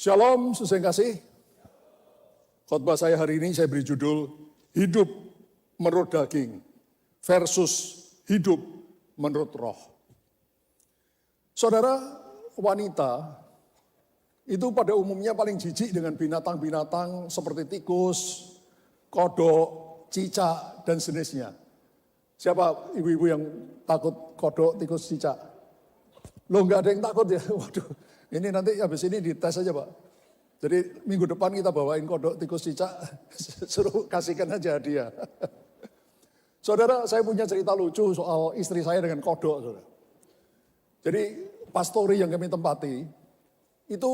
Shalom, sesuai kasih. Khotbah saya hari ini saya beri judul Hidup menurut daging versus hidup menurut roh. Saudara, wanita itu pada umumnya paling jijik dengan binatang-binatang seperti tikus, kodok, cicak, dan sejenisnya. Siapa ibu-ibu yang takut kodok, tikus, cicak? Loh, nggak ada yang takut ya? Waduh, ini nanti habis ini dites aja Pak. Jadi minggu depan kita bawain kodok, tikus, cicak, suruh kasihkan aja dia. Saudara, saya punya cerita lucu soal istri saya dengan kodok. Saudara. Jadi pastori yang kami tempati, itu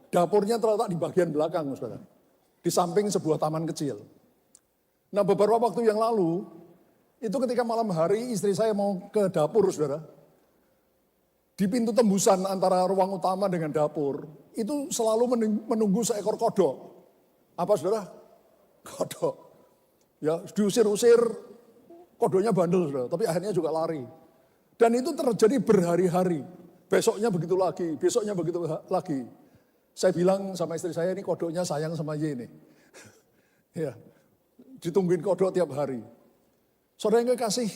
dapurnya terletak di bagian belakang, saudara. Di samping sebuah taman kecil. Nah beberapa waktu yang lalu, itu ketika malam hari istri saya mau ke dapur, saudara. Di pintu tembusan antara ruang utama dengan dapur, itu selalu menunggu seekor kodok. Apa saudara? Kodok. Ya, diusir-usir, kodoknya bandel saudara, tapi akhirnya juga lari. Dan itu terjadi berhari-hari. Besoknya begitu lagi, besoknya begitu lagi. Saya bilang sama istri saya, ini kodoknya sayang sama ye ini. Ya, ditungguin kodok tiap hari. Saudara yang kekasih,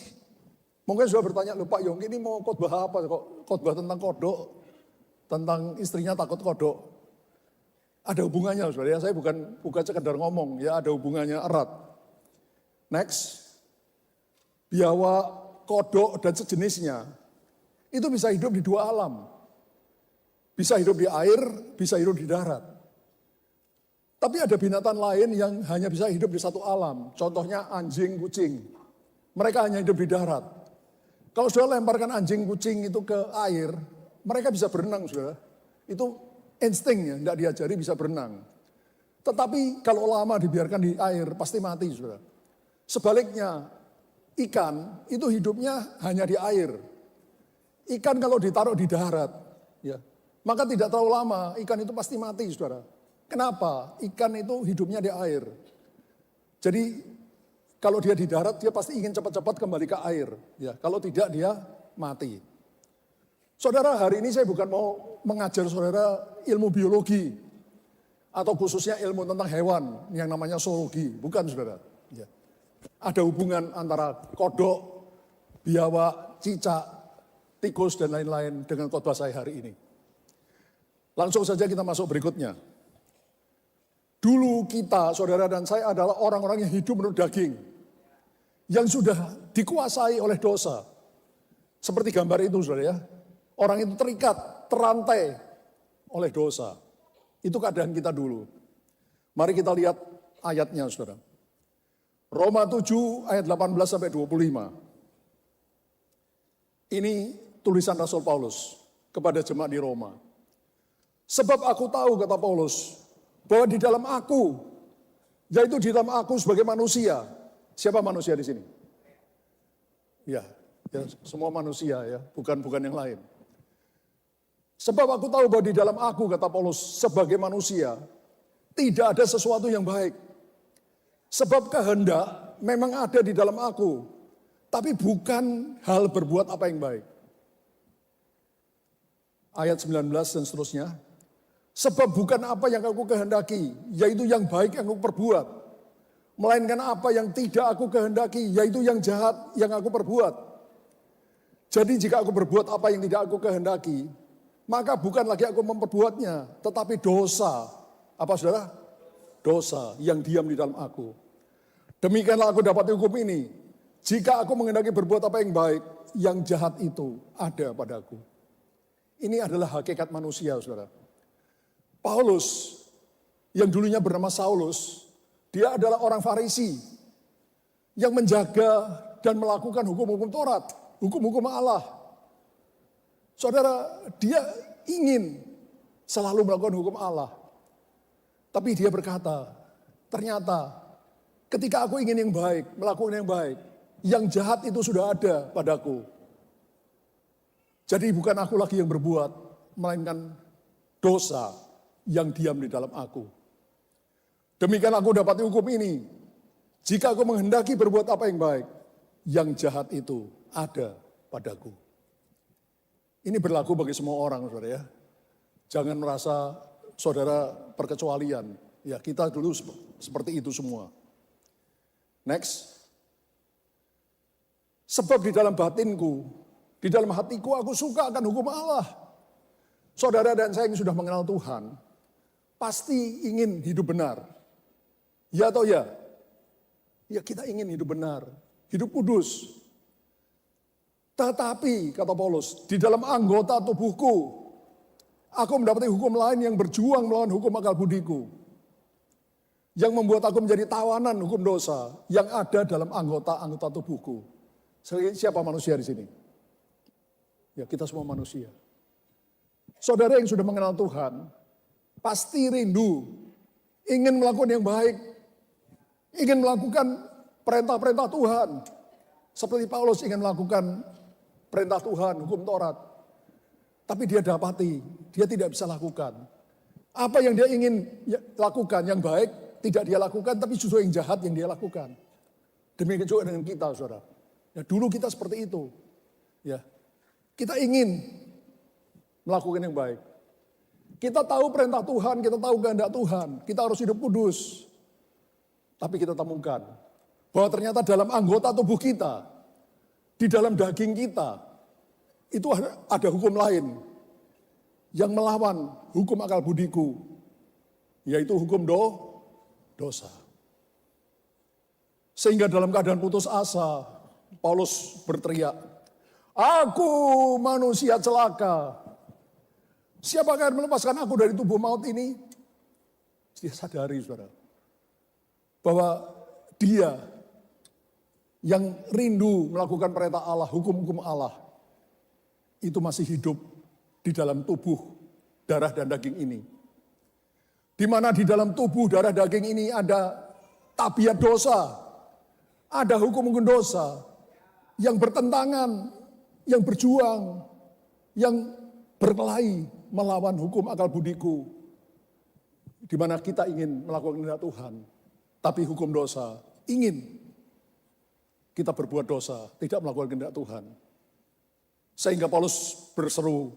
mungkin sudah bertanya, loh Pak Yongki ini mau khotbah apa? Khotbah tentang kodok, tentang istrinya takut kodok. Ada hubungannya saudara ya, saya bukan sekedar ngomong, ya ada hubungannya erat. Next, biawak, kodok dan sejenisnya, itu bisa hidup di dua alam. Bisa hidup di air, bisa hidup di darat. Tapi ada binatang lain yang hanya bisa hidup di satu alam, contohnya anjing, kucing. Mereka hanya hidup di darat. Kalau saudara lemparkan anjing, kucing itu ke air, mereka bisa berenang, saudara. Itu instingnya, tidak diajari bisa berenang. Tetapi kalau lama dibiarkan di air, pasti mati, saudara. Sebaliknya, ikan itu hidupnya hanya di air. Ikan kalau ditaruh di darat, ya, maka tidak terlalu lama, ikan itu pasti mati, saudara. Kenapa? Ikan itu hidupnya di air. Jadi, kalau dia di darat, dia pasti ingin cepat-cepat kembali ke air. Ya, kalau tidak, dia mati. Saudara, hari ini saya bukan mau mengajar saudara ilmu biologi. Atau khususnya ilmu tentang hewan yang namanya zoologi. Bukan, saudara. Ya. Ada hubungan antara kodok, biawak, cicak, tikus, dan lain-lain dengan khotbah saya hari ini. Langsung saja kita masuk berikutnya. Dulu kita, saudara dan saya adalah orang-orang yang hidup menurut daging. Yang sudah dikuasai oleh dosa. Seperti gambar itu saudara ya. Orang itu terikat, terantai oleh dosa. Itu keadaan kita dulu. Mari kita lihat ayatnya saudara. Roma 7 ayat 18-25. Ini tulisan Rasul Paulus kepada jemaat di Roma. Sebab aku tahu, kata Paulus, bahwa di dalam aku, yaitu di dalam aku sebagai manusia. Siapa manusia di sini? Ya, semua manusia ya, bukan yang lain. Sebab aku tahu bahwa di dalam aku, kata Paulus, sebagai manusia, tidak ada sesuatu yang baik. Sebab kehendak memang ada di dalam aku, tapi bukan hal berbuat apa yang baik. Ayat 19 dan seterusnya. Sebab bukan apa yang aku kehendaki, yaitu yang baik yang aku perbuat. Melainkan apa yang tidak aku kehendaki, yaitu yang jahat yang aku perbuat. Jadi jika aku berbuat apa yang tidak aku kehendaki, maka bukan lagi aku memperbuatnya, tetapi dosa. Apa saudara? Dosa yang diam di dalam aku. Demikianlah aku dapat hukum ini. Jika aku menghendaki berbuat apa yang baik, yang jahat itu ada padaku. Ini adalah hakikat manusia, saudara. Paulus, yang dulunya bernama Saulus, dia adalah orang Farisi yang menjaga dan melakukan hukum-hukum Taurat, hukum-hukum Allah. Saudara, dia ingin selalu melakukan hukum Allah. Tapi dia berkata, ternyata ketika aku ingin yang baik, melakukan yang baik, yang jahat itu sudah ada padaku. Jadi bukan aku lagi yang berbuat, melainkan dosa yang diam di dalam aku. Demikian aku dapat hukum ini. Jika aku menghendaki berbuat apa yang baik, yang jahat itu ada padaku. Ini berlaku bagi semua orang, saudara ya. Jangan merasa saudara perkecualian. Ya, kita dulu seperti itu semua. Next. Sebab di dalam batinku, di dalam hatiku aku suka akan hukum Allah. Saudara dan saya yang sudah mengenal Tuhan, pasti ingin hidup benar. Ya atau ya? Ya, kita ingin hidup benar, hidup kudus. Tetapi, kata Paulus, di dalam anggota tubuhku, aku mendapati hukum lain yang berjuang melawan hukum akal budiku. Yang membuat aku menjadi tawanan hukum dosa yang ada dalam anggota-anggota tubuhku. Siapa manusia di sini? Ya, kita semua manusia. Saudara yang sudah mengenal Tuhan, pasti rindu, ingin melakukan yang baik, ingin melakukan perintah-perintah Tuhan. Seperti Paulus ingin melakukan perintah Tuhan, hukum Taurat. Tapi dia dapati, dia tidak bisa lakukan. Apa yang dia ingin lakukan, yang baik, tidak dia lakukan, tapi justru yang jahat yang dia lakukan. Demikian juga dengan kita, saudara. Ya, dulu kita seperti itu. Ya, kita ingin melakukan yang baik. Kita tahu perintah Tuhan, kita tahu kehendak Tuhan. Kita harus hidup kudus. Tapi kita temukan bahwa ternyata dalam anggota tubuh kita, di dalam daging kita, itu ada hukum lain yang melawan hukum akal budiku, yaitu hukum dosa. Sehingga dalam keadaan putus asa, Paulus berteriak, "Aku manusia celaka. Siapakah yang melepaskan aku dari tubuh maut ini?" Dia sadari, saudara, bahwa dia yang rindu melakukan perintah Allah, hukum-hukum Allah, itu masih hidup di dalam tubuh, darah dan daging ini. Di mana di dalam tubuh, darah, daging ini ada tabiat dosa, ada hukum-hukum dosa yang bertentangan, yang berjuang, yang berkelahi melawan hukum akal budiku. Di mana kita ingin melakukan kehendak Tuhan, tapi hukum dosa ingin kita berbuat dosa, tidak melakukan kehendak Tuhan. Sehingga Paulus berseru,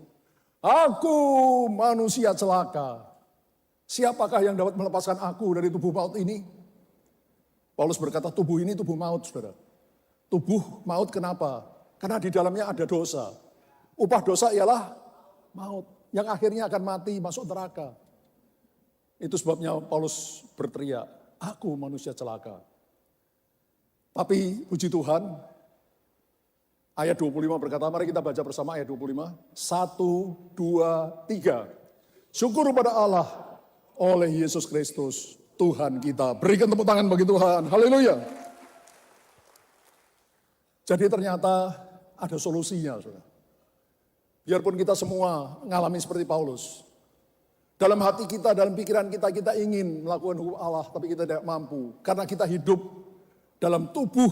"Aku manusia celaka. Siapakah yang dapat melepaskan aku dari tubuh maut ini?" Paulus berkata, tubuh ini tubuh maut, saudara. Tubuh maut kenapa? Karena di dalamnya ada dosa. Upah dosa ialah maut, yang akhirnya akan mati, masuk neraka. Itu sebabnya Paulus berteriak, "Aku manusia celaka." Tapi puji Tuhan, ayat 25 berkata, mari kita baca bersama ayat 25. 1, 2, 3. Syukur kepada Allah oleh Yesus Kristus, Tuhan kita. Berikan tepuk tangan bagi Tuhan. Haleluya. Jadi ternyata ada solusinya, saudara. Biarpun kita semua mengalami seperti Paulus. Dalam hati kita, dalam pikiran kita, kita ingin melakukan hukum Allah, tapi kita tidak mampu. Karena kita hidup dalam tubuh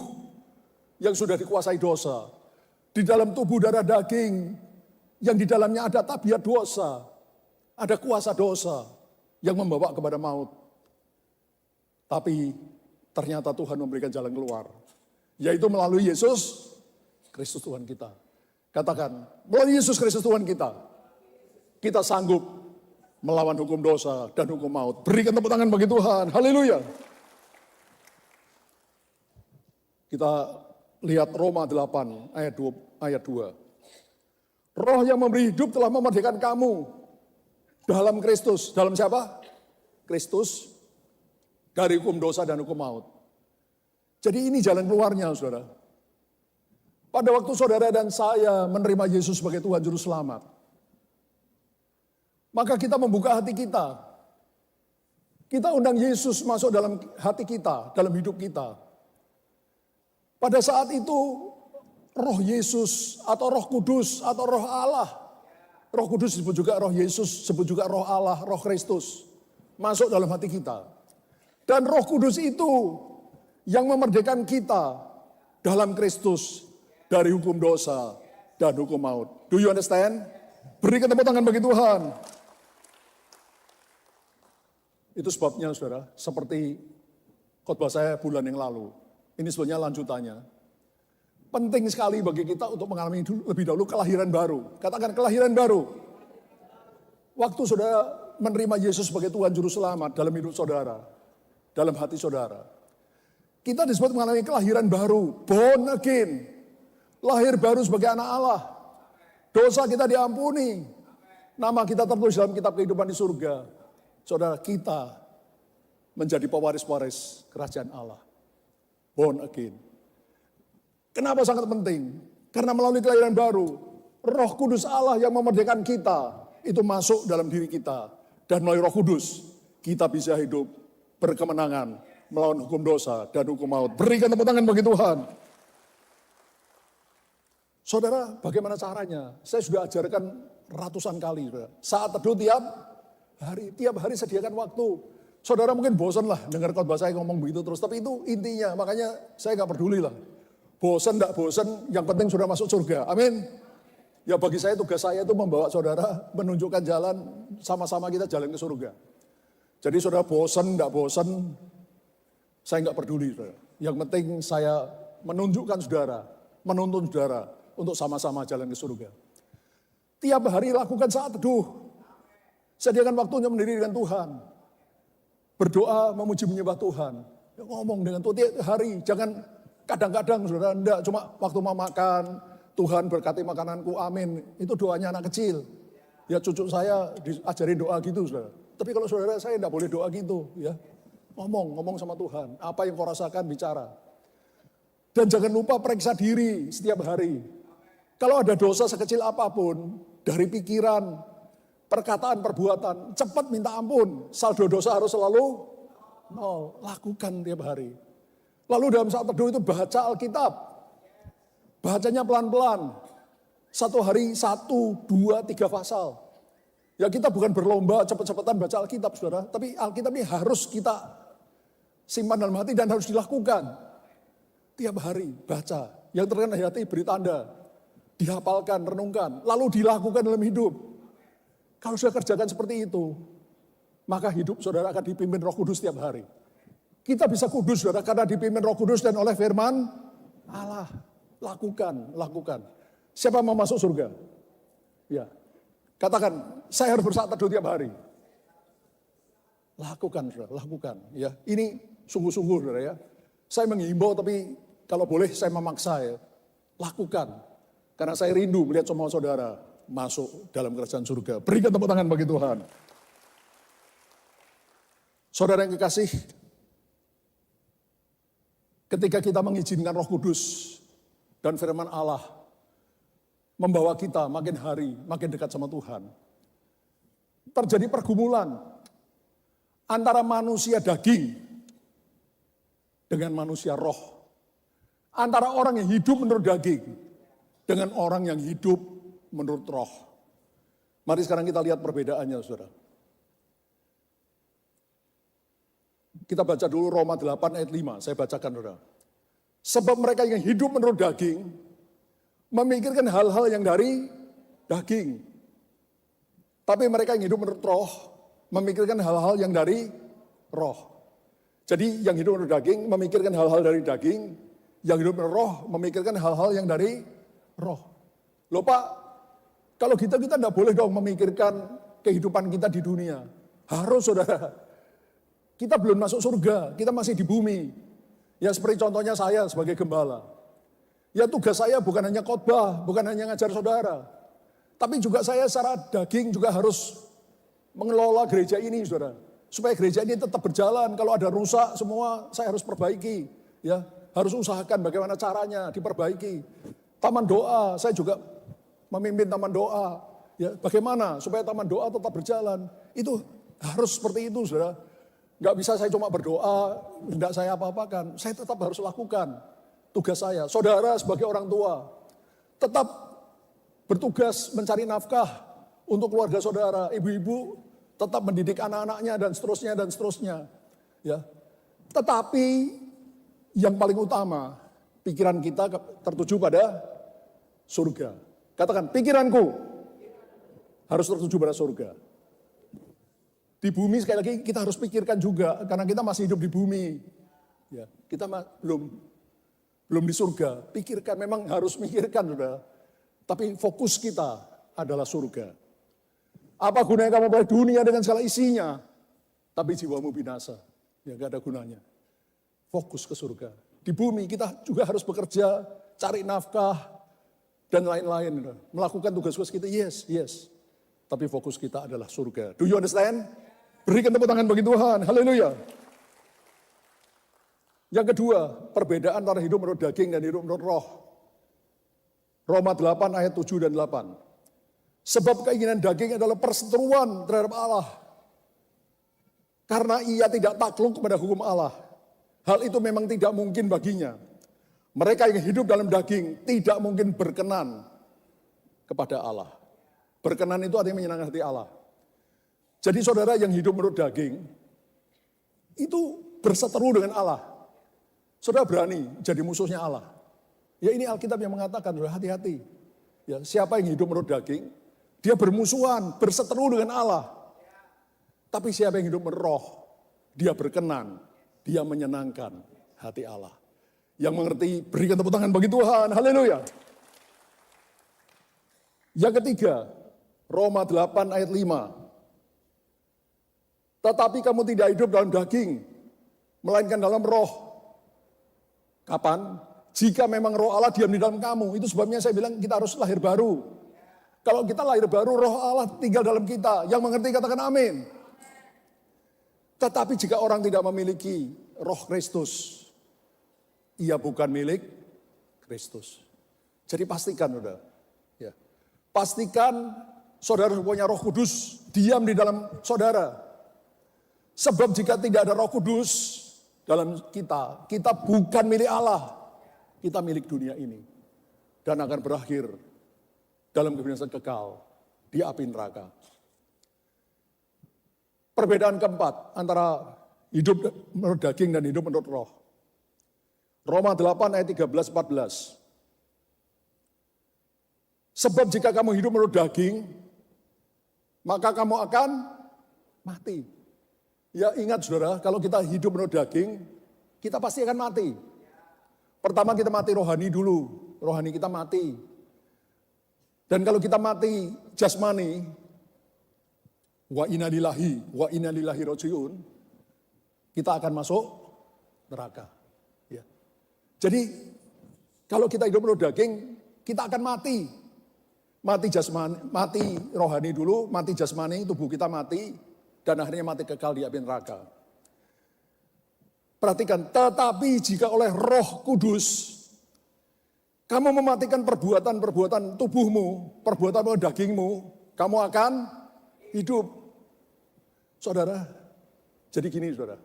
yang sudah dikuasai dosa. Di dalam tubuh darah daging yang di dalamnya ada tabiat dosa. Ada kuasa dosa yang membawa kepada maut. Tapi ternyata Tuhan memberikan jalan keluar. Yaitu melalui Yesus Kristus Tuhan kita. Katakan, melalui Yesus Kristus Tuhan kita. Kita sanggup melawan hukum dosa dan hukum maut. Berikan tepuk tangan bagi Tuhan. Haleluya. Kita lihat Roma 8 ayat 2. Roh yang memberi hidup telah memerdekakan kamu dalam Kristus. Dalam siapa? Kristus. Dari hukum dosa dan hukum maut. Jadi ini jalan keluarnya, saudara. Pada waktu saudara dan saya menerima Yesus sebagai Tuhan Juru Selamat, maka kita membuka hati kita. Kita undang Yesus masuk dalam hati kita, dalam hidup kita. Pada saat itu, roh Yesus atau roh kudus atau roh Allah. Roh kudus disebut juga roh Yesus, disebut juga roh Allah, roh Kristus. Masuk dalam hati kita. Dan roh kudus itu yang memerdekakan kita dalam Kristus dari hukum dosa dan hukum maut. Do you understand? Berikan tepuk tangan bagi Tuhan. Itu sebabnya, saudara, seperti khotbah saya bulan yang lalu. Ini sebenarnya lanjutannya. Penting sekali bagi kita untuk mengalami lebih dahulu kelahiran baru. Katakan kelahiran baru. Waktu saudara menerima Yesus sebagai Tuhan Juru Selamat dalam hidup saudara, dalam hati saudara, kita disebut mengalami kelahiran baru, born again, lahir baru sebagai anak Allah. Dosa kita diampuni, nama kita tertulis dalam kitab kehidupan di surga. Saudara, kita menjadi pewaris-waris kerajaan Allah, born again. Kenapa sangat penting? Karena melalui kelahiran baru, Roh Kudus Allah yang memerdekakan kita, itu masuk dalam diri kita. Dan melalui Roh Kudus, kita bisa hidup berkemenangan melawan hukum dosa dan hukum maut. Berikan tepuk tangan bagi Tuhan. Saudara, bagaimana caranya? Saya sudah ajarkan ratusan kali. Saudara. Saat teduh tiap hari sediakan waktu. Saudara mungkin bosan lah dengar khotbah saya ngomong begitu terus. Tapi itu intinya, makanya saya gak peduli lah. Bosan, gak bosan, yang penting sudah masuk surga. Amin. Ya bagi saya tugas saya itu membawa saudara menunjukkan jalan, sama-sama kita jalan ke surga. Jadi saudara bosan, tidak bosan, saya nggak peduli. Saudara. Yang penting saya menunjukkan saudara, menuntun saudara untuk sama-sama jalan ke surga. Tiap hari lakukan saat teduh. Sediakan waktunya mendiri dengan Tuhan. Berdoa, memuji menyembah Tuhan. Ya, ngomong dengan Tuhan tiap hari, jangan kadang-kadang saudara, enggak cuma waktu mau makan, Tuhan berkati makananku, amin. Itu doanya anak kecil. Ya cucu saya diajarin doa gitu, saudara. Tapi kalau saudara saya tidak boleh doa gitu, ya. Ngomong sama Tuhan. Apa yang kau rasakan, bicara. Dan jangan lupa periksa diri setiap hari. Kalau ada dosa sekecil apapun, dari pikiran, perkataan, perbuatan, cepat minta ampun. Saldo dosa harus selalu nol. Lakukan tiap hari. Lalu dalam saat teduh itu baca Alkitab. Bacanya pelan-pelan. Satu hari 1, 2, 3 pasal. Ya kita bukan berlomba cepet-cepetan baca Alkitab saudara. Tapi Alkitab ini harus kita simpan dalam hati dan harus dilakukan. Tiap hari baca. Yang terkena di hati beri tanda. Dihafalkan, renungkan. Lalu dilakukan dalam hidup. Kalau sudah kerjakan seperti itu. Maka hidup saudara akan dipimpin Roh Kudus setiap hari. Kita bisa kudus saudara karena dipimpin Roh Kudus dan oleh firman Allah. Lakukan. Siapa mau masuk surga? Ya. Katakan, saya harus bersaat teduh tiap hari. Lakukan, saudara, lakukan. Ya, ini sungguh-sungguh, saudara ya. Saya menghimbau, tapi kalau boleh saya memaksa ya. Lakukan. Karena saya rindu melihat semua saudara masuk dalam kerajaan surga. Berikan tepuk tangan bagi Tuhan. Saudara yang kekasih, ketika kita mengizinkan Roh Kudus dan firman Allah membawa kita makin hari, makin dekat sama Tuhan. Terjadi pergumulan antara manusia daging dengan manusia roh. Antara orang yang hidup menurut daging dengan orang yang hidup menurut roh. Mari sekarang kita lihat perbedaannya, saudara. Kita baca dulu Roma 8 ayat 5, saya bacakan, saudara. Sebab mereka yang hidup menurut daging, memikirkan hal-hal yang dari daging. Tapi mereka yang hidup menurut roh, memikirkan hal-hal yang dari roh. Jadi yang hidup menurut daging, memikirkan hal-hal dari daging. Yang hidup menurut roh, memikirkan hal-hal yang dari roh. Loh Pak, kalau kita tidak boleh dong memikirkan kehidupan kita di dunia. Harus saudara. Kita belum masuk surga, kita masih di bumi. Ya seperti contohnya saya sebagai gembala. Ya tugas saya bukan hanya khotbah, bukan hanya ngajar saudara. Tapi juga saya secara daging juga harus mengelola gereja ini saudara. Supaya gereja ini tetap berjalan, kalau ada rusak semua saya harus perbaiki. Ya, harus usahakan bagaimana caranya diperbaiki. Taman doa, saya juga memimpin taman doa. Ya, bagaimana supaya taman doa tetap berjalan. Itu harus seperti itu saudara. Gak bisa saya cuma berdoa, tidak saya apa-apakan. Saya tetap harus lakukan tugas saya. Saudara sebagai orang tua, tetap bertugas mencari nafkah untuk keluarga saudara. Ibu-ibu tetap mendidik anak-anaknya dan seterusnya. Ya. Tetapi yang paling utama, pikiran kita tertuju pada surga. Katakan, pikiranku harus tertuju pada surga. Di bumi sekali lagi kita harus pikirkan juga, karena kita masih hidup di bumi. Ya, kita belum di surga. Pikirkan, memang harus mikirkan, saudara. Tapi fokus kita adalah surga. Apa gunanya kamu memperoleh dunia dengan segala isinya, tapi jiwamu binasa? Ya gak ada gunanya. Fokus ke surga. Di bumi kita juga harus bekerja, cari nafkah, dan lain-lain. Melakukan tugas-tugas kita, yes. Tapi fokus kita adalah surga. Do you understand? Berikan tepuk tangan bagi Tuhan. Haleluya. Yang kedua, perbedaan antara hidup menurut daging dan hidup menurut roh. Roma 8 ayat 7 dan 8. Sebab keinginan daging adalah perseteruan terhadap Allah. Karena ia tidak takluk kepada hukum Allah. Hal itu memang tidak mungkin baginya. Mereka yang hidup dalam daging tidak mungkin berkenan kepada Allah. Berkenan itu artinya menyenangkan hati Allah. Jadi saudara yang hidup menurut daging, itu berseteru dengan Allah. Saudara berani jadi musuhnya Allah. Ya ini Alkitab yang mengatakan, hati-hati. Ya, siapa yang hidup menurut daging, dia bermusuhan, berseteru dengan Allah. Tapi siapa yang hidup menurut roh, dia berkenan, dia menyenangkan hati Allah. Yang mengerti, berikan tepuk tangan bagi Tuhan. Haleluya. Yang ketiga, Roma 8 ayat 5. Tetapi kamu tidak hidup dalam daging, melainkan dalam roh. Kapan? Jika memang roh Allah diam di dalam kamu. Itu sebabnya saya bilang kita harus lahir baru. Kalau kita lahir baru, roh Allah tinggal dalam kita. Yang mengerti katakan amin. Tetapi jika orang tidak memiliki roh Kristus, ia bukan milik Kristus. Jadi pastikan saudara. Ya. Pastikan saudara punya roh kudus diam di dalam saudara. Sebab jika tidak ada roh kudus dalam kita, kita bukan milik Allah. Kita milik dunia ini. Dan akan berakhir dalam kebinasaan kekal di api neraka. Perbedaan keempat antara hidup menurut daging dan hidup menurut roh. Roma 8 ayat 13-14. Sebab jika kamu hidup menurut daging, maka kamu akan mati. Ya ingat saudara, kalau kita hidup menurut daging, kita pasti akan mati. Pertama kita mati rohani dulu, rohani kita mati. Dan kalau kita mati jasmani, wa inna lillahi rajiun, kita akan masuk neraka. Ya. Jadi kalau kita hidup menurut daging, kita akan mati. Mati jasmani, mati rohani dulu, mati jasmani, tubuh kita mati. Dan akhirnya mati kekal di api neraka. Perhatikan, tetapi jika oleh Roh Kudus kamu mematikan perbuatan-perbuatan tubuhmu, perbuatan dagingmu, kamu akan hidup. Saudara, jadi gini saudara.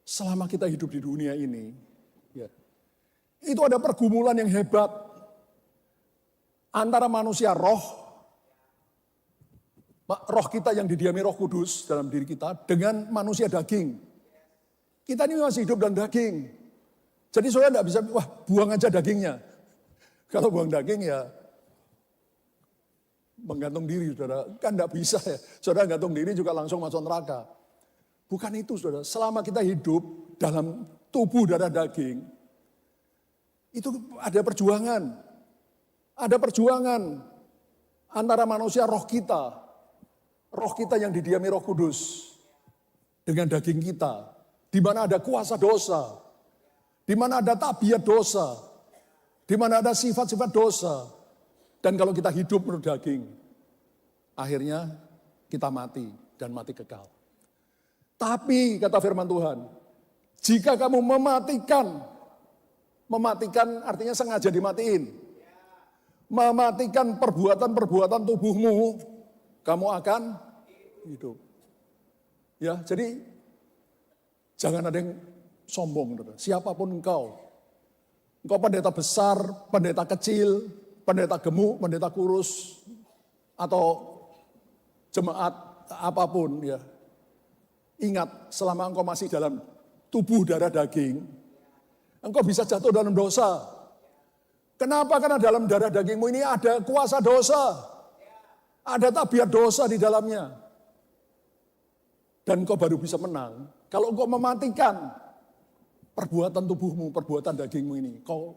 Selama kita hidup di dunia ini, ya, itu ada pergumulan yang hebat antara manusia roh kita yang didiami Roh Kudus dalam diri kita dengan manusia daging. Kita ini masih hidup dalam daging. Jadi saudara tidak bisa, buang aja dagingnya. Kalau buang daging ya menggantung diri saudara. Kan tidak bisa ya. Saudara gantung diri juga langsung masuk neraka. Bukan itu saudara. Selama kita hidup dalam tubuh darah daging, itu ada perjuangan. Ada perjuangan antara manusia roh kita. Roh kita yang didiami Roh Kudus dengan daging kita, di mana ada kuasa dosa, di mana ada tabiat dosa, di mana ada sifat-sifat dosa. Dan kalau kita hidup menurut daging, akhirnya kita mati dan mati kekal. Tapi kata firman Tuhan, jika kamu mematikan artinya sengaja dimatiin, mematikan perbuatan-perbuatan tubuhmu, kamu akan hidup. Ya, jadi jangan ada yang sombong, siapapun engkau. Engkau pendeta besar, pendeta kecil, pendeta gemuk, pendeta kurus, atau jemaat apapun ya. Ingat, selama engkau masih dalam tubuh darah daging, engkau bisa jatuh dalam dosa. Kenapa? Karena dalam darah dagingmu ini ada kuasa dosa. Ada tabiat dosa di dalamnya. Dan engkau baru bisa menang kalau engkau mematikan perbuatan tubuhmu, perbuatan dagingmu ini. Kau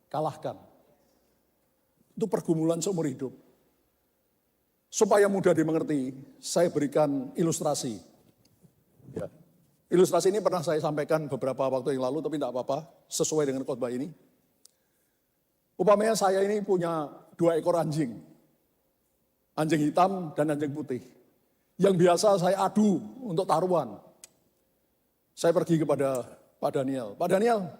kalahkan. Itu pergumulan seumur hidup. supaya mudah dimengerti, saya berikan ilustrasi. Ya. Ilustrasi ini pernah saya sampaikan beberapa waktu yang lalu, tapi tidak apa-apa, sesuai dengan khotbah ini. Upamanya saya ini punya 2 ekor anjing. Anjing hitam dan anjing putih. Yang biasa saya adu untuk taruhan. Saya pergi kepada Pak Daniel. Pak Daniel,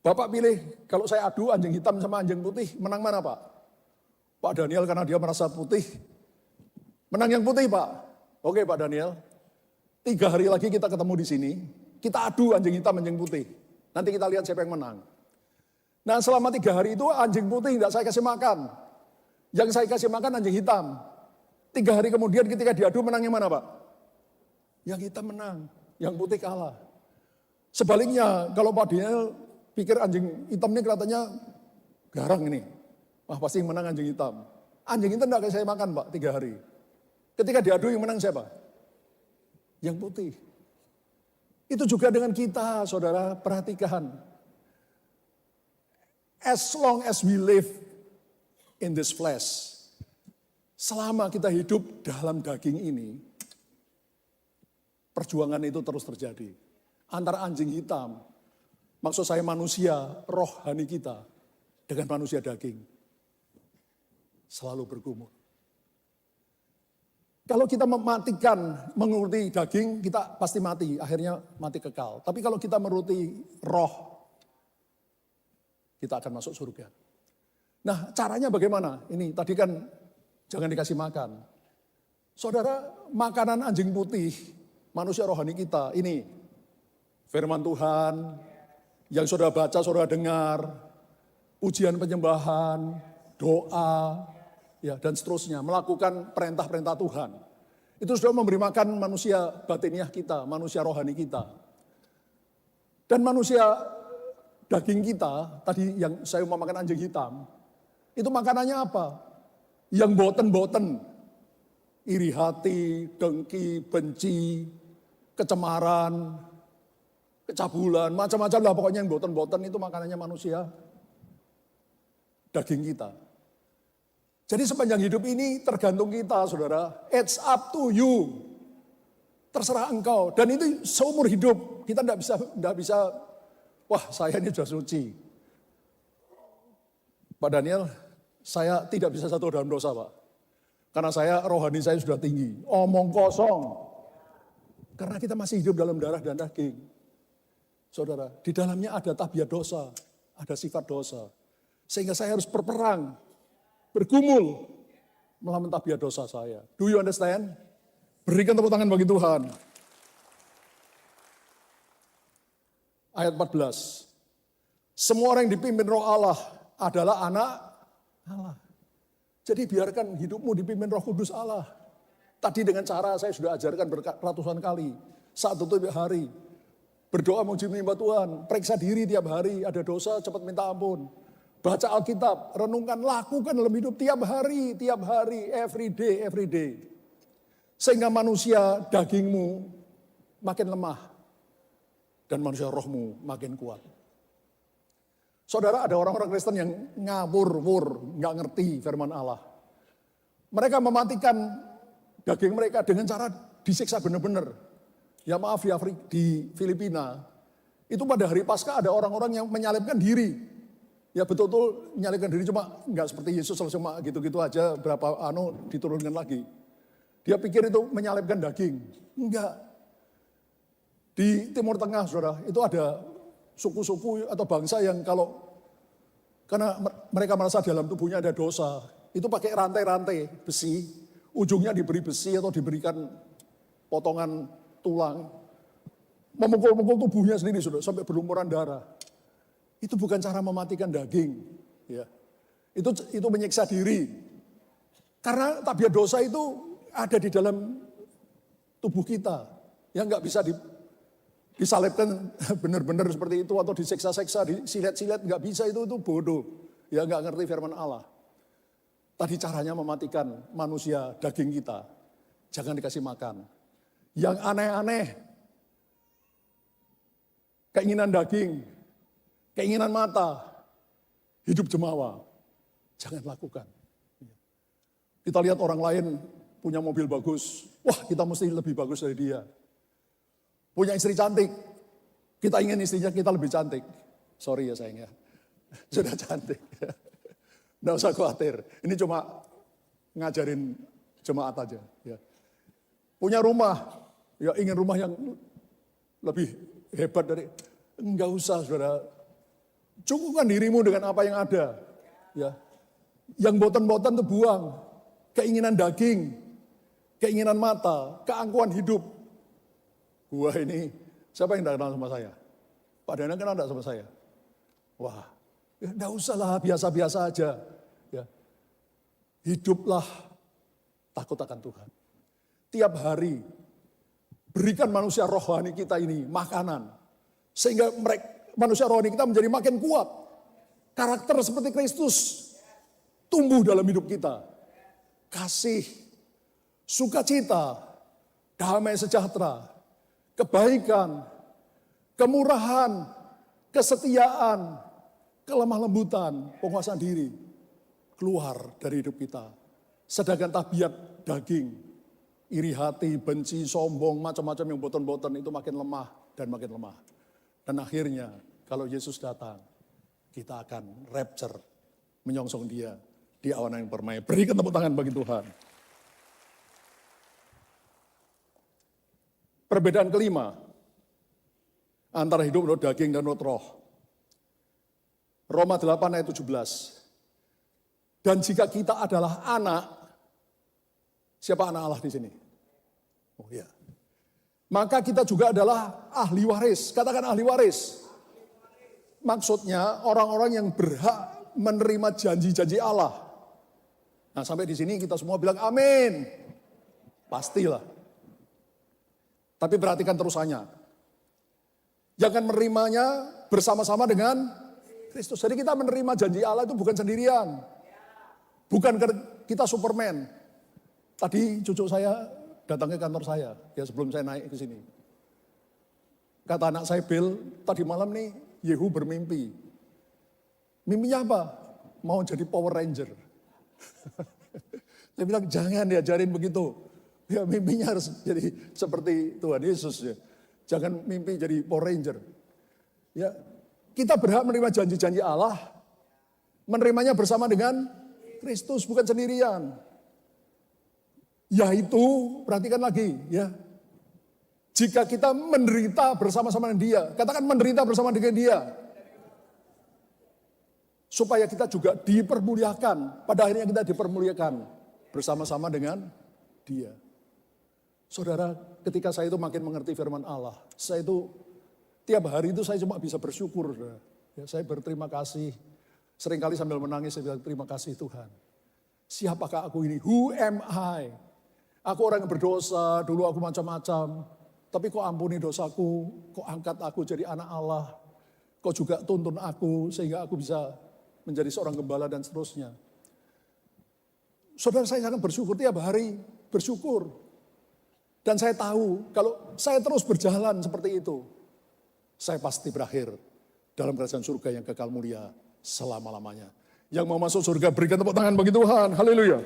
Bapak pilih kalau saya adu anjing hitam sama anjing putih, menang mana Pak? Pak Daniel karena dia merasa putih, menang yang putih Pak. Oke Pak Daniel, 3 hari lagi kita ketemu di sini, kita adu anjing hitam, anjing putih. Nanti kita lihat siapa yang menang. Nah selama 3 hari itu anjing putih tidak saya kasih makan. Yang saya kasih makan anjing hitam. 3 hari kemudian ketika diadu menang yang mana Pak? Yang hitam menang, yang putih kalah. Sebaliknya kalau Pak Daniel pikir anjing hitam ini kelihatannya garang ini. Wah pasti yang menang anjing hitam. Anjing hitam tidak saya makan Pak 3 hari. Ketika diadu yang menang siapa? Yang putih. Itu juga dengan kita saudara, perhatikan. As long as we live in this flesh. Selama kita hidup dalam daging ini. Perjuangan itu terus terjadi. Antara anjing hitam. Maksud saya manusia rohani kita. Dengan manusia daging. Selalu bergumul. Kalau kita mematikan, menguruti daging, kita pasti mati, akhirnya mati kekal. Tapi kalau kita menuruti roh, kita akan masuk surga. Nah, caranya bagaimana? Ini tadi kan jangan dikasih makan. Saudara, makanan anjing putih, manusia rohani kita, ini firman Tuhan, yang saudara baca, saudara dengar, ujian penyembahan, doa, ya dan seterusnya, melakukan perintah-perintah Tuhan. Itu sudah memberi makan manusia batiniah kita, manusia rohani kita. Dan manusia daging kita, tadi yang saya umpamakan anjing hitam, itu makanannya apa? Yang boten-boten, iri hati, dengki, benci, kecemaran, kecabulan, macam-macam lah pokoknya yang boten-boten itu makanannya manusia daging kita. Jadi sepanjang hidup ini tergantung kita saudara. It's up to you. Terserah engkau. Dan itu seumur hidup. Kita tidak bisa, wah saya ini sudah suci. Pak Daniel, saya tidak bisa satu dalam dosa Pak. Karena saya rohani saya sudah tinggi. Omong kosong. Karena kita masih hidup dalam darah dan daging. Saudara, di dalamnya ada tabiat dosa. Ada sifat dosa. Sehingga saya harus berperang. Bergumul melawan tabiat dosa saya. Do you understand? Berikan tepuk tangan bagi Tuhan. Ayat 14. Semua orang yang dipimpin roh Allah adalah anak Allah. Jadi biarkan hidupmu dipimpin roh kudus Allah. Tadi dengan cara saya sudah ajarkan ratusan kali. Saat tutup hari. Berdoa memuji menyembah Tuhan. Periksa diri tiap hari. Ada dosa cepat minta ampun. Baca Alkitab, renungkan, lakukan dalam hidup tiap hari, every day. Sehingga manusia dagingmu makin lemah. Dan manusia rohmu makin kuat. Saudara, ada orang-orang Kristen yang ngawur-wur, nggak ngerti firman Allah. Mereka mematikan daging mereka dengan cara disiksa benar-benar. Ya maaf di Filipina, itu pada hari Paskah ada orang-orang yang menyalibkan diri. Ya betul-betul menyalibkan diri, cuma nggak seperti Yesus cuma gitu-gitu aja berapa diturunkan lagi. Dia pikir itu menyalibkan daging. Enggak. Di Timur Tengah saudara, itu ada suku-suku atau bangsa yang karena mereka merasa dalam tubuhnya ada dosa, itu pakai rantai-rantai besi, ujungnya diberi besi atau diberikan potongan tulang, memukul-mukul tubuhnya sendiri saudara, sampai berlumuran darah. Itu bukan cara mematikan daging, ya. Itu menyiksa diri. Karena tabiat dosa itu ada di dalam tubuh kita, yang nggak bisa disalibkan benar-benar seperti itu atau diseksa-seksa, disilet-silet, nggak bisa itu bodoh, ya nggak ngerti firman Allah. Tadi caranya mematikan manusia daging kita, jangan dikasih makan. Yang aneh-aneh, keinginan daging. Keinginan mata, hidup jemawa, jangan lakukan. Kita lihat orang lain punya mobil bagus, wah kita mesti lebih bagus dari dia. Punya istri cantik, kita ingin istrinya kita lebih cantik. Sorry ya sayang ya, sudah cantik. Nggak usah khawatir, ini cuma ngajarin jemaat aja. Ya. Punya rumah, ya ingin rumah yang lebih hebat dari, enggak usah saudara. Cukupkan dirimu dengan apa yang ada. Ya. Yang boten-boten itu buang. Keinginan daging, keinginan mata, keangkuhan hidup. Wah ini, siapa yang tidak kenal sama saya? Pak Dana kenal tidak sama saya? Wah, ya enggak usah lah, biasa-biasa aja. Ya. Hiduplah takut akan Tuhan. Tiap hari, berikan manusia rohani kita ini makanan. Sehingga manusia rohani kita menjadi makin kuat. Karakter seperti Kristus tumbuh dalam hidup kita. Kasih, sukacita, damai sejahtera, kebaikan, kemurahan, kesetiaan, kelemah lembutan, penguasaan diri keluar dari hidup kita. Sedangkan tabiat daging, iri hati, benci, sombong, macam-macam yang boten-boten itu makin lemah dan makin lemah. Dan akhirnya kalau Yesus datang, kita akan rapture, menyongsong dia di awan yang permai. Berikan tepuk tangan bagi Tuhan. Perbedaan kelima antara hidup menurut daging dan menurut roh. Roma 8 ayat 17. Dan jika kita adalah anak, siapa anak Allah di sini? Oh iya. Maka kita juga adalah ahli waris. Katakan ahli waris. Maksudnya orang-orang yang berhak menerima janji-janji Allah. Nah sampai di sini kita semua bilang amin. Pastilah. Tapi perhatikan terusannya. Jangan menerimanya bersama-sama dengan Kristus. Jadi kita menerima janji Allah itu bukan sendirian. Bukan kita Superman. Tadi cucu saya datang ke kantor saya, ya sebelum saya naik ke sini. Kata anak saya, Bill, tadi malam nih Yehu bermimpi. Mimpinya apa? Mau jadi Power Ranger. Saya bilang, jangan diajarin begitu. Ya mimpinya harus jadi seperti Tuhan Yesus. Ya. Jangan mimpi jadi Power Ranger. Ya, kita berhak menerima janji-janji Allah. Menerimanya bersama dengan Kristus, bukan sendirian. Yaitu, perhatikan lagi ya. Jika kita menderita bersama-sama dengan dia. Katakan menderita bersama dengan dia. Supaya kita juga dipermuliakan. Pada akhirnya kita dipermuliakan bersama-sama dengan dia. Saudara, ketika saya itu makin mengerti firman Allah. Saya itu, tiap hari itu saya cuma bisa bersyukur. Ya, saya berterima kasih. Seringkali sambil menangis saya bilang terima kasih Tuhan. Siapakah aku ini? Who am I? Aku orang yang berdosa, dulu aku macam-macam. Tapi kok ampuni dosaku, kok angkat aku jadi anak Allah. Kok juga tuntun aku sehingga aku bisa menjadi seorang gembala dan seterusnya. Saudara saya sangat bersyukur tiap hari, bersyukur. Dan saya tahu kalau saya terus berjalan seperti itu, saya pasti berakhir dalam kerajaan surga yang kekal mulia selama-lamanya. Yang mau masuk surga berikan tepuk tangan bagi Tuhan, haleluya.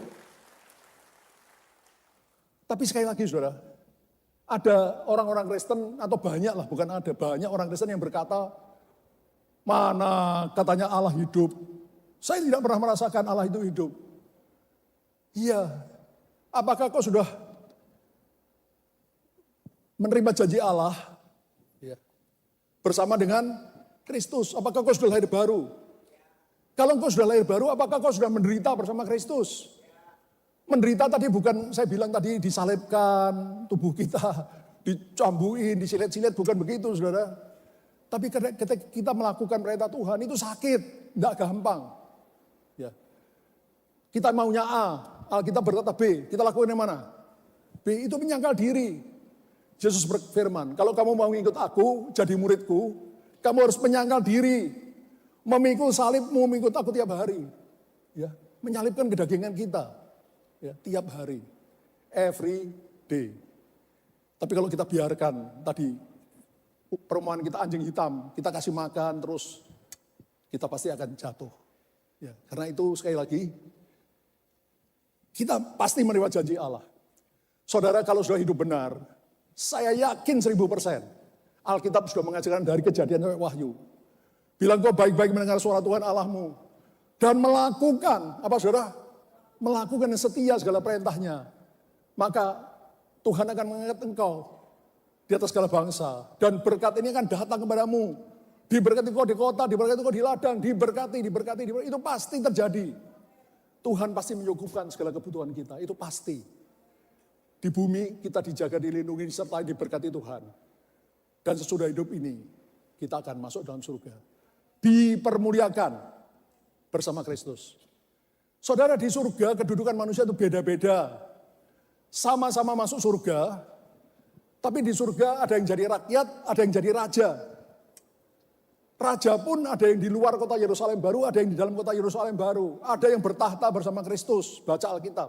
Tapi sekali lagi saudara, ada orang-orang Kristen atau banyak lah, bukan ada, banyak orang Kristen yang berkata, mana katanya Allah hidup. Saya tidak pernah merasakan Allah itu hidup. Iya, apakah kau sudah menerima janji Allah bersama dengan Kristus? Apakah kau sudah lahir baru? Kalau kau sudah lahir baru, apakah kau sudah menderita bersama Kristus? Menderita tadi bukan, saya bilang tadi disalibkan, tubuh kita dicambuin, disilet-silet, bukan begitu saudara. Tapi ketika kita melakukan perintah Tuhan itu sakit, tidak gampang. Ya. Kita maunya A, Alkitab berkata B, kita lakukan yang mana? B itu menyangkal diri. Yesus berfirman, kalau kamu mau mengikut aku, jadi muridku, kamu harus menyangkal diri. Memikul salibmu, mengikut aku tiap hari. Ya, menyalibkan kedagingan kita. Ya, tiap hari, every day. Tapi kalau kita biarkan tadi perumahan kita anjing hitam, kita kasih makan terus, kita pasti akan jatuh. Ya, karena itu sekali lagi, kita pasti menerima janji Allah. Saudara, kalau sudah hidup benar, saya yakin 1000%. Alkitab sudah mengajarkan dari Kejadian sampai Wahyu. Bilang kau baik-baik mendengar suara Tuhan Allahmu. Dan melakukan, apa saudara? Melakukan yang setia segala perintahnya. Maka Tuhan akan mengangkat engkau di atas segala bangsa. Dan berkat ini akan datang kepadamu. Diberkati kau di kota, diberkati kau di ladang, diberkati. Itu pasti terjadi. Tuhan pasti menyukupkan segala kebutuhan kita, itu pasti. Di bumi kita dijaga, dilindungi, disertai, diberkati Tuhan. Dan sesudah hidup ini, kita akan masuk dalam surga. Dipermuliakan bersama Kristus. Saudara, di surga kedudukan manusia itu beda-beda. Sama-sama masuk surga, tapi di surga ada yang jadi rakyat, ada yang jadi raja. Raja pun ada yang di luar kota Yerusalem baru, ada yang di dalam kota Yerusalem baru. Ada yang bertahta bersama Kristus, baca Alkitab.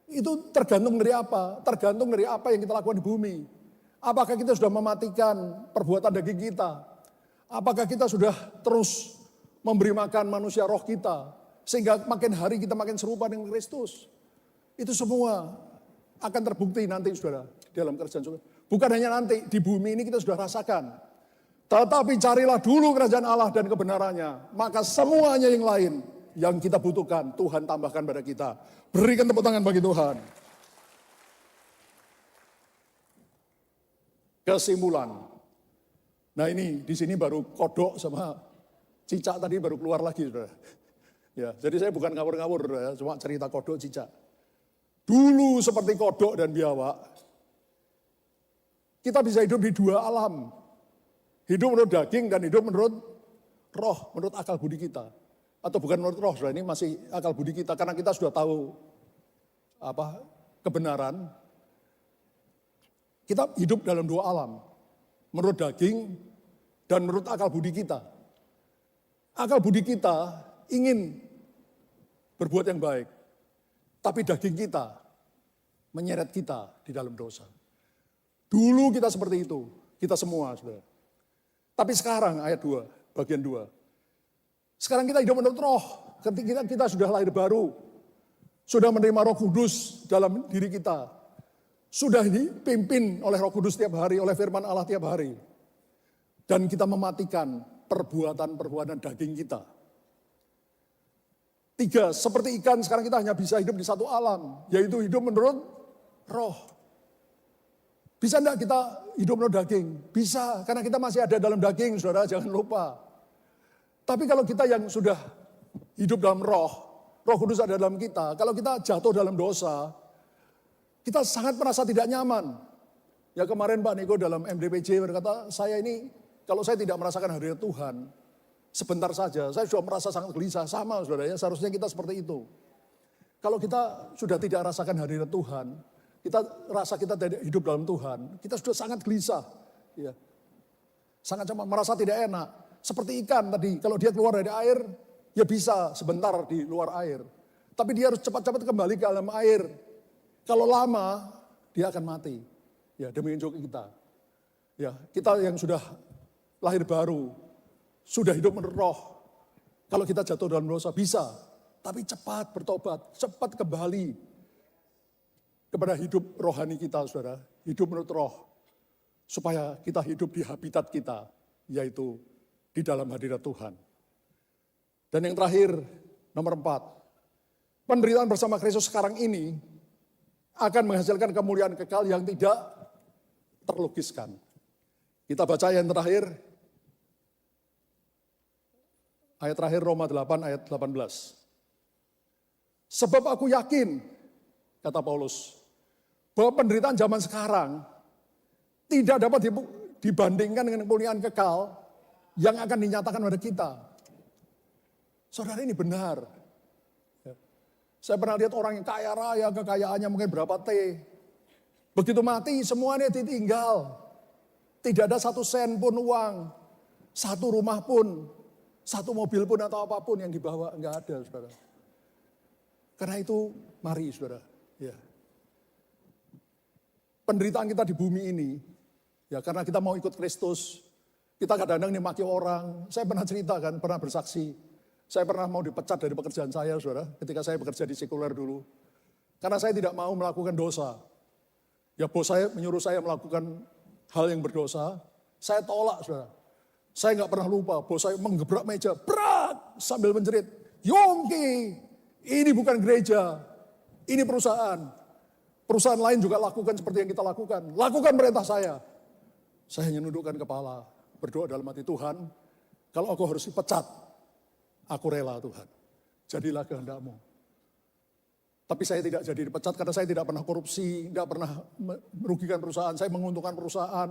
Itu tergantung dari apa? Tergantung dari apa yang kita lakukan di bumi. Apakah kita sudah mematikan perbuatan daging kita? Apakah kita sudah terus memberi makan manusia roh kita? Sehingga makin hari kita makin serupa dengan Kristus. Itu semua akan terbukti nanti saudara, dalam kerajaan surga. Bukan hanya nanti, di bumi ini kita sudah rasakan. Tetapi carilah dulu kerajaan Allah dan kebenarannya. Maka semuanya yang lain yang kita butuhkan, Tuhan tambahkan pada kita. Berikan tepuk tangan bagi Tuhan. Kesimpulan. Nah ini di sini baru kodok sama cicak tadi baru keluar lagi, saudara. Ya, jadi saya bukan ngawur-ngawur, ya, cuma cerita kodok cicak. Dulu seperti kodok dan biawak, kita bisa hidup di dua alam. Hidup menurut daging dan hidup menurut roh, menurut akal budi kita. Atau bukan menurut roh, saudara, ini masih akal budi kita karena kita sudah tahu kebenaran. Kita hidup dalam dua alam, menurut daging dan menurut akal budi kita. Akal budi kita ingin berbuat yang baik, tapi daging kita menyeret kita di dalam dosa. Dulu kita seperti itu, kita semua, saudara. Tapi sekarang ayat 2, bagian 2. Sekarang kita hidup menurut roh, ketika kita sudah lahir baru, sudah menerima Roh Kudus dalam diri kita. Sudah dipimpin oleh Roh Kudus tiap hari, oleh firman Allah tiap hari. Dan kita mematikan perbuatan-perbuatan daging kita. 3, seperti ikan sekarang kita hanya bisa hidup di satu alam, yaitu hidup menurut roh. Bisa enggak kita hidup menurut daging? Bisa, karena kita masih ada dalam daging, saudara, jangan lupa. Tapi kalau kita yang sudah hidup dalam roh, Roh Kudus ada dalam kita, kalau kita jatuh dalam dosa, kita sangat merasa tidak nyaman. Ya kemarin Pak Niko dalam MDPJ berkata, saya ini kalau saya tidak merasakan hadirat Tuhan, sebentar saja, saya sudah merasa sangat gelisah. Sama saudara ya, seharusnya kita seperti itu. Kalau kita sudah tidak rasakan hadirat Tuhan, kita rasa kita tidak hidup dalam Tuhan, kita sudah sangat gelisah. Ya. Sangat cemas, merasa tidak enak. Seperti ikan tadi, kalau dia keluar dari air, ya bisa sebentar di luar air. Tapi dia harus cepat-cepat kembali ke dalam air. Kalau lama, dia akan mati. Ya, demi unjuk kita. Ya, kita yang sudah lahir baru, sudah hidup menurut roh. Kalau kita jatuh dalam dosa, bisa. Tapi cepat bertobat, cepat kembali kepada hidup rohani kita, saudara. Hidup menurut roh. Supaya kita hidup di habitat kita, yaitu di dalam hadirat Tuhan. Dan yang terakhir, nomor 4. Penderitaan bersama Kristus sekarang ini akan menghasilkan kemuliaan kekal yang tidak terlukiskan. Kita baca yang terakhir. Ayat terakhir Roma 8 ayat 18. Sebab aku yakin, kata Paulus, bahwa penderitaan zaman sekarang tidak dapat dibandingkan dengan kemuliaan kekal yang akan dinyatakan pada kita. Saudara, ini benar. Saya pernah lihat orang yang kaya raya, kekayaannya mungkin berapa T. Begitu mati semuanya ditinggal. Tidak ada 1 sen pun uang, 1 rumah pun, 1 mobil pun atau apapun yang dibawa, enggak ada, saudara. Karena itu mari saudara, ya. Penderitaan kita di bumi ini, ya karena kita mau ikut Kristus, kita kadang-kadang dimaki orang. Saya pernah cerita kan, pernah bersaksi. Saya pernah mau dipecat dari pekerjaan saya, saudara, ketika saya bekerja di sekuler dulu. Karena saya tidak mau melakukan dosa. Ya bos saya menyuruh saya melakukan hal yang berdosa, saya tolak saudara. Saya nggak pernah lupa, bos saya menggebrak meja, berat sambil menjerit, Yongki, ini bukan gereja, ini perusahaan. Perusahaan lain juga lakukan seperti yang kita lakukan. Lakukan perintah saya. Saya hanya nundukkan kepala, berdoa dalam hati Tuhan, kalau aku harus dipecat, aku rela Tuhan. Jadilah kehendak-Mu. Tapi saya tidak jadi dipecat karena saya tidak pernah korupsi, tidak pernah merugikan perusahaan, saya menguntungkan perusahaan.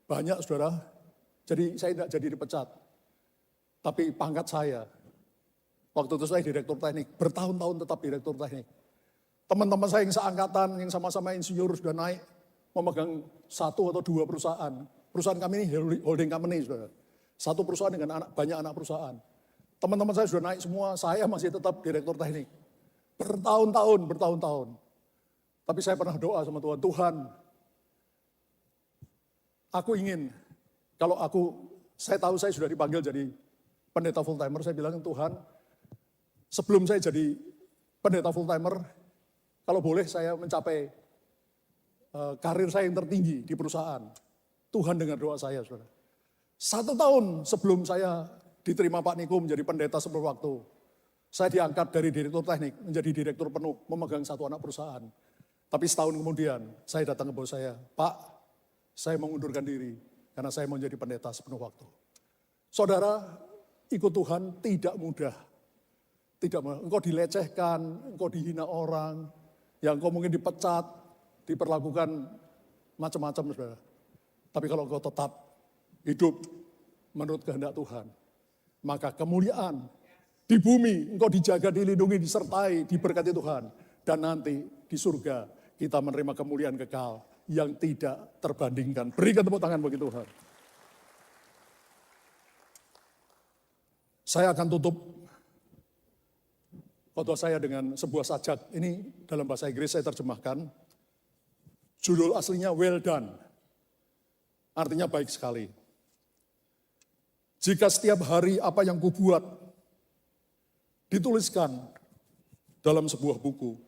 Banyak saudara, jadi saya tidak jadi dipecat. Tapi pangkat saya, waktu itu saya direktur teknik, bertahun-tahun tetap direktur teknik. Teman-teman saya yang seangkatan, yang sama-sama insinyur sudah naik, memegang 1 atau 2 perusahaan. Perusahaan kami ini holding company, saudara. 1 perusahaan dengan banyak anak perusahaan. Teman-teman saya sudah naik semua, saya masih tetap direktur teknik. Bertahun-tahun. Tapi saya pernah doa sama Tuhan, Tuhan, aku ingin, kalau saya tahu saya sudah dipanggil jadi pendeta full timer, saya bilang, Tuhan, sebelum saya jadi pendeta full timer, kalau boleh saya mencapai karir saya yang tertinggi di perusahaan. Tuhan dengar doa saya, saudara. 1 tahun sebelum saya diterima Pak Niko menjadi pendeta sepenuh waktu, saya diangkat dari direktur teknik menjadi direktur penuh, memegang 1 anak perusahaan. Tapi setahun kemudian, saya datang ke bos saya, Pak, saya mengundurkan diri, karena saya mau jadi pendeta sepenuh waktu. Saudara, ikut Tuhan tidak mudah. Tidak mudah. Engkau dilecehkan, engkau dihina orang, yang engkau mungkin dipecat, diperlakukan macam-macam, saudara. Tapi kalau engkau tetap hidup menurut kehendak Tuhan, maka kemuliaan di bumi engkau dijaga, dilindungi, disertai, diberkati Tuhan. Dan nanti di surga kita menerima kemuliaan kekal yang tidak terbandingkan. Berikan tepuk tangan bagi Tuhan. Saya akan tutup khotbah saya dengan sebuah sajak. Ini dalam bahasa Inggris saya terjemahkan. Judul aslinya well done. Artinya baik sekali. Jika setiap hari apa yang kubuat dituliskan dalam sebuah buku.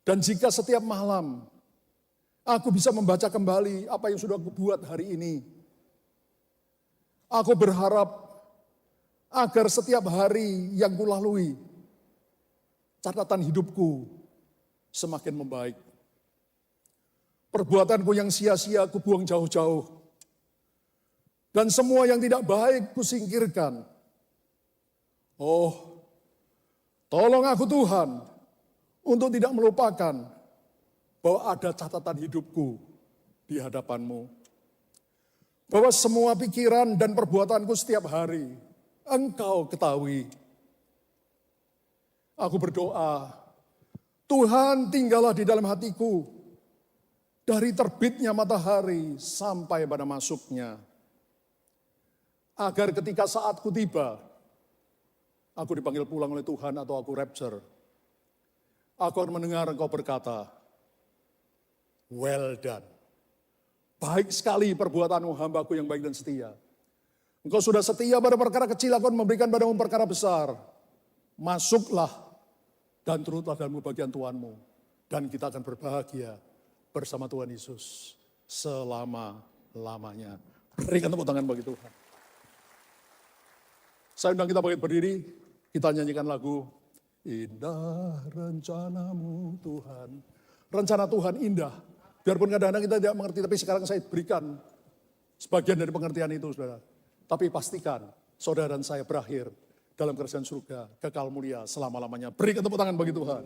Dan jika setiap malam aku bisa membaca kembali apa yang sudah kubuat hari ini. Aku berharap agar setiap hari yang kulalui, catatan hidupku semakin membaik. Perbuatanku yang sia-sia kubuang jauh-jauh. Dan semua yang tidak baik kusingkirkan. Oh, tolong aku Tuhan untuk tidak melupakan bahwa ada catatan hidupku di hadapan-Mu. Bahwa semua pikiran dan perbuatanku setiap hari Engkau ketahui. Aku berdoa, Tuhan tinggallah di dalam hatiku dari terbitnya matahari sampai pada masuknya. Agar ketika saatku tiba, aku dipanggil pulang oleh Tuhan atau aku rapture, aku akan mendengar Engkau berkata, well done. Baik sekali perbuatanmu hambaku yang baik dan setia. Engkau sudah setia pada perkara kecil, aku akan memberikan padamu perkara besar. Masuklah dan turutlah dalam kebahagiaan Tuhanmu. Dan kita akan berbahagia bersama Tuhan Yesus selama-lamanya. Berikan tepuk tangan bagi Tuhan. Saya undang kita bangkit berdiri, kita nyanyikan lagu Indah Rencanamu Tuhan. Rencana Tuhan indah. Biarpun kadang-kadang kita tidak mengerti, tapi sekarang saya berikan sebagian dari pengertian itu, saudara. Tapi pastikan saudara dan saya berakhir dalam kerajaan surga, kekal mulia selama-lamanya. Berikan tepuk tangan bagi Tuhan.